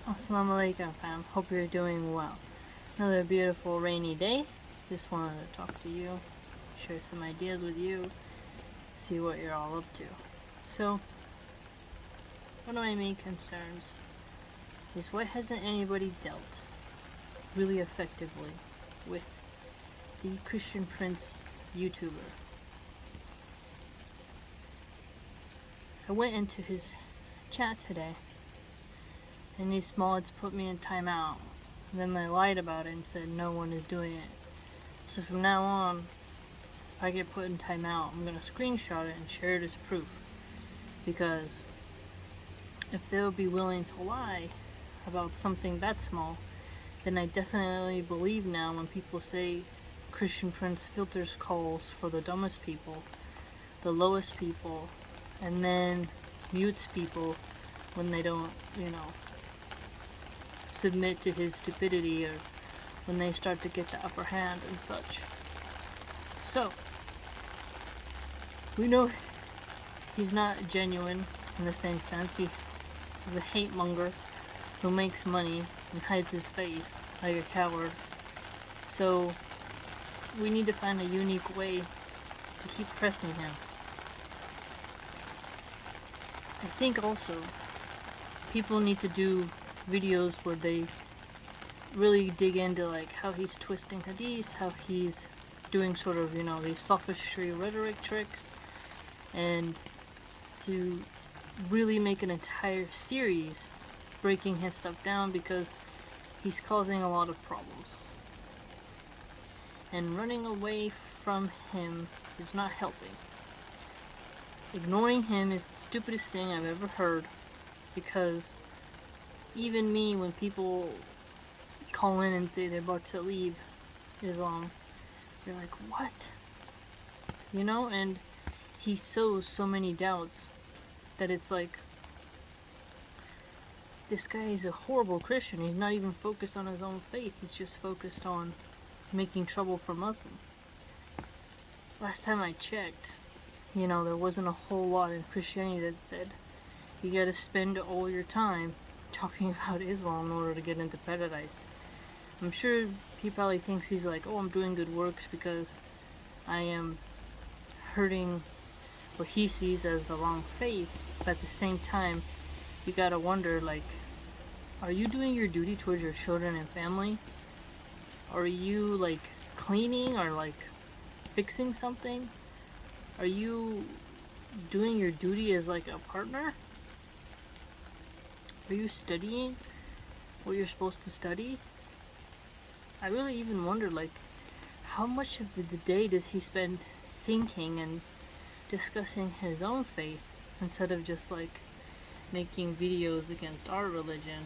Assalamu alaikum, fam. Hope you're doing well. Another beautiful rainy day. Just wanted to talk to you, share some ideas with you, see what you're all up to. So, one of my main concerns is why hasn't anybody dealt really effectively with the Christian Prince YouTuber? I went into his chat today, and these mods put me in timeout. And then they lied about it and said no one is doing it. So from now on, if I get put in timeout, I'm going to screenshot it and share it as proof. Because if they'll be willing to lie about something that small, then I definitely believe now when people say Christian Prince filters calls for the dumbest people, the lowest people, and then mutes people when they don't, submit to his stupidity, or when they start to get the upper hand and such. So, we know he's not genuine in the same sense. He's a hate monger who makes money and hides his face like a coward. So, we need to find a unique way to keep pressing him. I think also people need to do videos where they really dig into like how he's twisting hadith, how he's doing sort of, these sophistry rhetoric tricks, and to really make an entire series breaking his stuff down, because he's causing a lot of problems. And running away from him is not helping. Ignoring him is the stupidest thing I've ever heard, because even me, when people call in and say they're about to leave Islam, you're like, what? And he sows so many doubts that it's like, this guy is a horrible Christian. He's not even focused on his own faith. He's just focused on making trouble for Muslims. Last time I checked, there wasn't a whole lot in Christianity that said you gotta spend all your time talking about Islam in order to get into paradise. I'm sure he probably thinks he's like, oh, I'm doing good works because I am hurting what he sees as the wrong faith. But at the same time, you gotta wonder, like, are you doing your duty towards your children and family? Are you, like, cleaning or, like, fixing something? Are you doing your duty as, like, a partner? Are you studying what you're supposed to study? I really even wonder, like, how much of the day does he spend thinking and discussing his own faith instead of just, like, making videos against our religion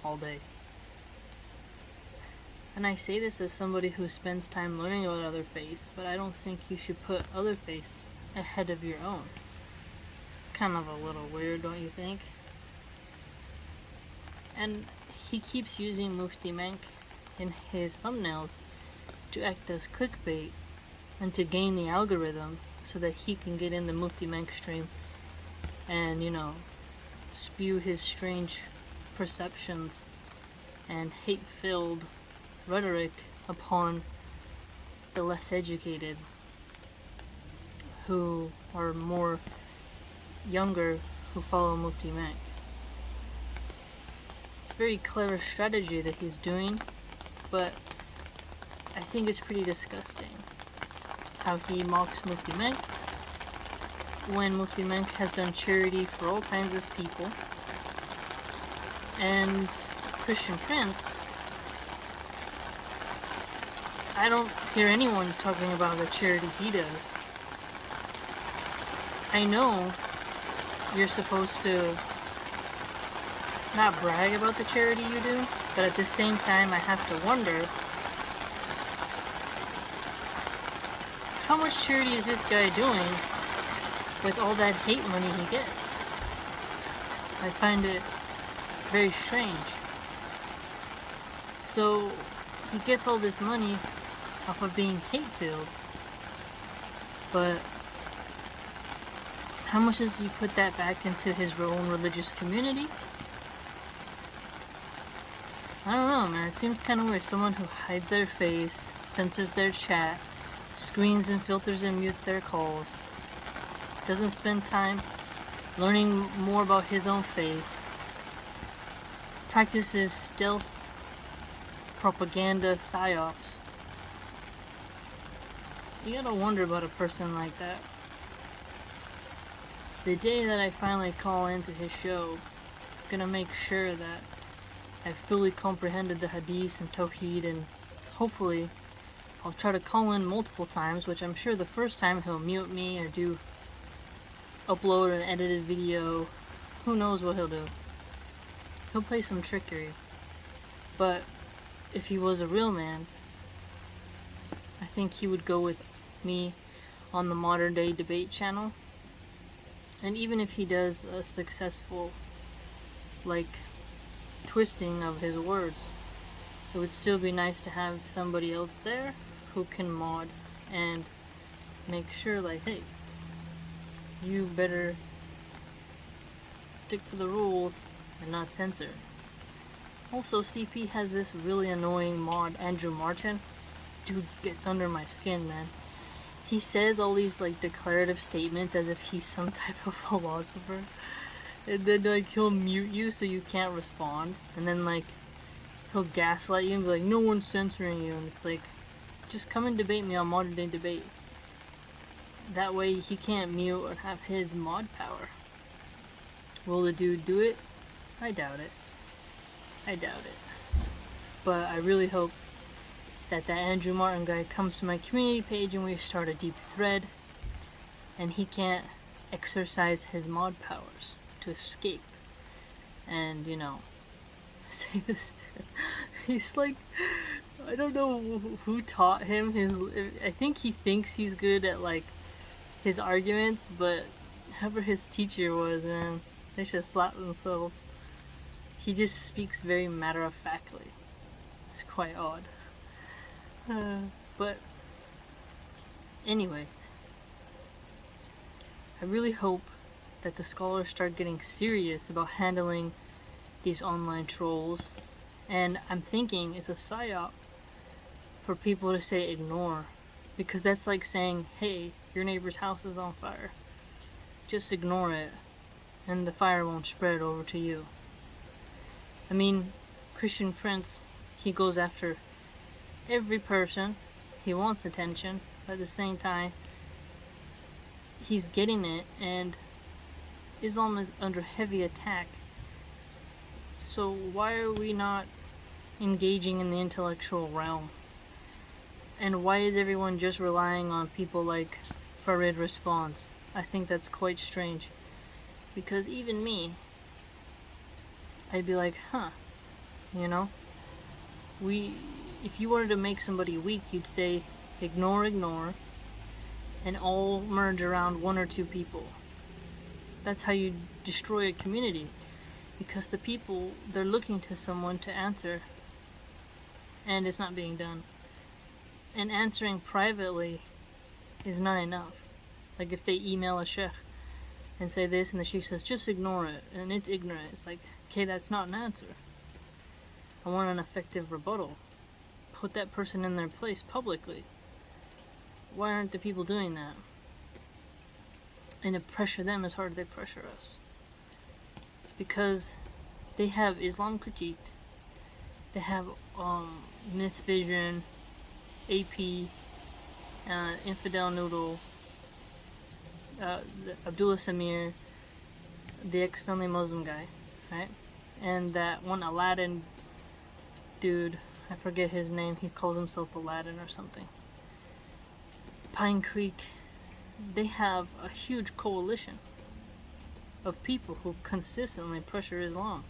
all day? And I say this as somebody who spends time learning about other faiths, but I don't think you should put other faiths ahead of your own. It's kind of a little weird, don't you think? And he keeps using Mufti Menk in his thumbnails to act as clickbait and to gain the algorithm so that he can get in the Mufti Menk stream and, spew his strange perceptions and hate-filled rhetoric upon the less educated, who are more younger, who follow Mufti Menk. It's a very clever strategy that he's doing, but I think it's pretty disgusting how he mocks Mufti Menk when Mufti Menk has done charity for all kinds of people. And Christian Prince, I don't hear anyone talking about the charity he does. I know you're supposed to not brag about the charity you do, but at the same time I have to wonder, how much charity is this guy doing with all that hate money he gets? I find it very strange. So he gets all this money off of being hate-filled, but how much does he put that back into his own religious community? I don't know, man. It seems kind of weird. Someone who hides their face, censors their chat, screens and filters and mutes their calls, doesn't spend time learning more about his own faith, practices stealth propaganda psyops. You gotta wonder about a person like that. The day that I finally call into his show, I'm gonna make sure that I fully comprehended the hadith and tawheed, and hopefully I'll try to call in multiple times, which I'm sure the first time he'll mute me or upload an edited video. Who knows what he'll do. He'll play some trickery. But if he was a real man, I think he would go with me on the Modern Day Debate channel. And even if he does a successful, twisting of his words, it would still be nice to have somebody else there who can mod and make sure, hey, you better stick to the rules and not censor. Also, CP has this really annoying mod, Andrew Martin. Dude gets under my skin, man. He says all these declarative statements as if he's some type of philosopher, and then he'll mute you so you can't respond, and then he'll gaslight you and be like, no one's censoring you, and it's just come and debate me on Modern Day Debate. That way he can't mute or have his mod power. Will the dude do it? I doubt it. But I really hope that Andrew Martin guy comes to my community page and we start a deep thread, and he can't exercise his mod powers to escape and, say this. He's I don't know who taught him I think he thinks he's good at his arguments, but whoever his teacher was, man, they should slap themselves. He just speaks very matter-of-factly. It's quite odd. But anyways, I really hope that the scholars start getting serious about handling these online trolls, and I'm thinking it's a psyop for people to say ignore, because that's like saying, hey, your neighbor's house is on fire, just ignore it and the fire won't spread over to you. I mean, Christian Prince, he goes after every person. He wants attention, but at the same time, he's getting it, and Islam is under heavy attack. So why are we not engaging in the intellectual realm? And why is everyone just relying on people like Farid Responds? I think that's quite strange. Because even me, I'd be like, if you wanted to make somebody weak, you'd say, ignore, and all merge around one or two people. That's how you destroy a community. Because the people, they're looking to someone to answer, and it's not being done. And answering privately is not enough. Like if they email a sheikh and say this, and the sheikh says, just ignore it, and it's ignorant. It's like, okay, that's not an answer. I want an effective rebuttal. Put that person in their place publicly. Why aren't the people doing that? And to pressure them as hard as they pressure us. Because they have Islam critiqued. They have Myth Vision, AP, Infidel Noodle, Abdullah Samir, the ex-friendly Muslim guy, right? And that one Aladdin dude, I forget his name, he calls himself Aladdin or something. Pine Creek, they have a huge coalition of people who consistently pressure Islam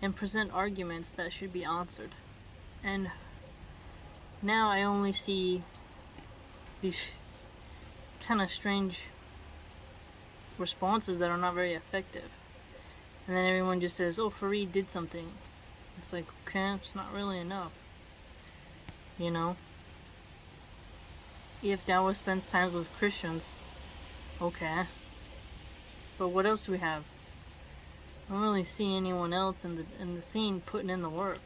and present arguments that should be answered. And now I only see these kind of strange responses that are not very effective. And then everyone just says, oh, Farid did something. It's like, okay, it's not really enough. If Dawah spends time with Christians, okay. But what else do we have? I don't really see anyone else in the scene putting in the work.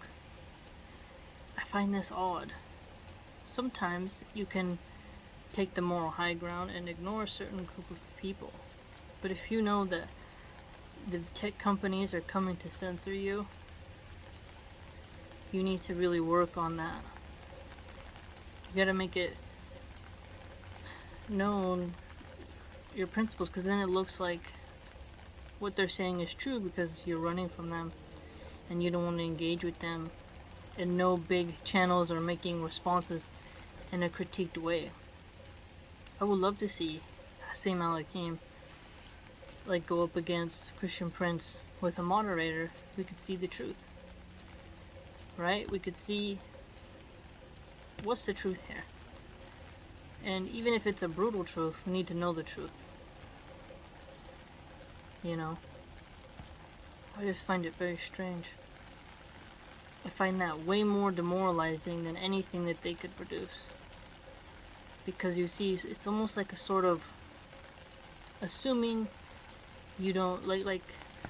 find this odd. Sometimes you can take the moral high ground and ignore a certain group of people. But if you know that the tech companies are coming to censor you, you need to really work on that. You gotta make it known your principles, because then it looks like what they're saying is true because you're running from them and you don't want to engage with them, and no big channels are making responses in a critiqued way. I would love to see Hassim Al-Hakim like go up against Christian Prince with a moderator. We could see the truth, right? We could see what's the truth here. And even if it's a brutal truth, we need to know the truth. You know? I just find it very strange. I find that way more demoralizing than anything that they could produce. Because you see, it's almost like a sort of assuming you don't, like,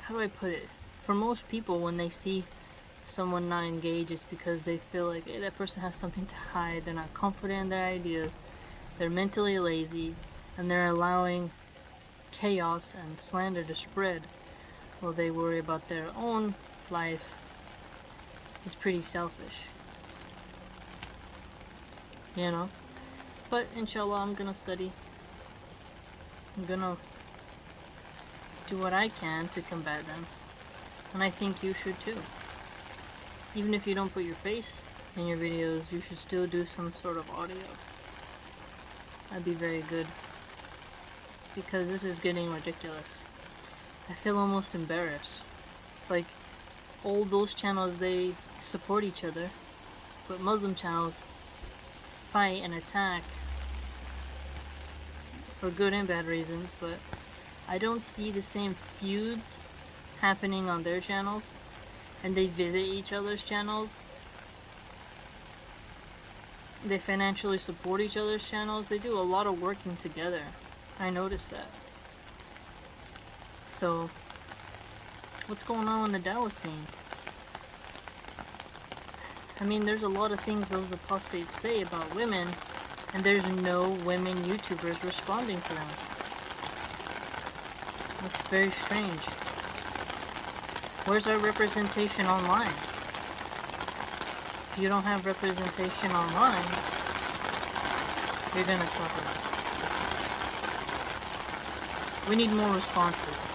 how do I put it? For most people, when they see someone not engage, it's because they feel like, hey, that person has something to hide, they're not confident in their ideas, they're mentally lazy, and they're allowing chaos and slander to spread while they worry about their own life. It's pretty selfish, you know? But inshallah, I'm gonna study. I'm gonna do what I can to combat them. And I think you should too. Even if you don't put your face in your videos, you should still do some sort of audio. That'd be very good. Because this is getting ridiculous. I feel almost embarrassed. It's like all those channels, they support each other, but Muslim channels fight and attack for good and bad reasons, but I don't see the same feuds happening on their channels, and they visit each other's channels. They financially support each other's channels. They do a lot of working together. I noticed that. So, what's going on in the Dawah scene? I mean, there's a lot of things those apostates say about women, and there's no women YouTubers responding to them. That's very strange. Where's our representation online? If you don't have representation online, you're gonna suffer. We need more responses.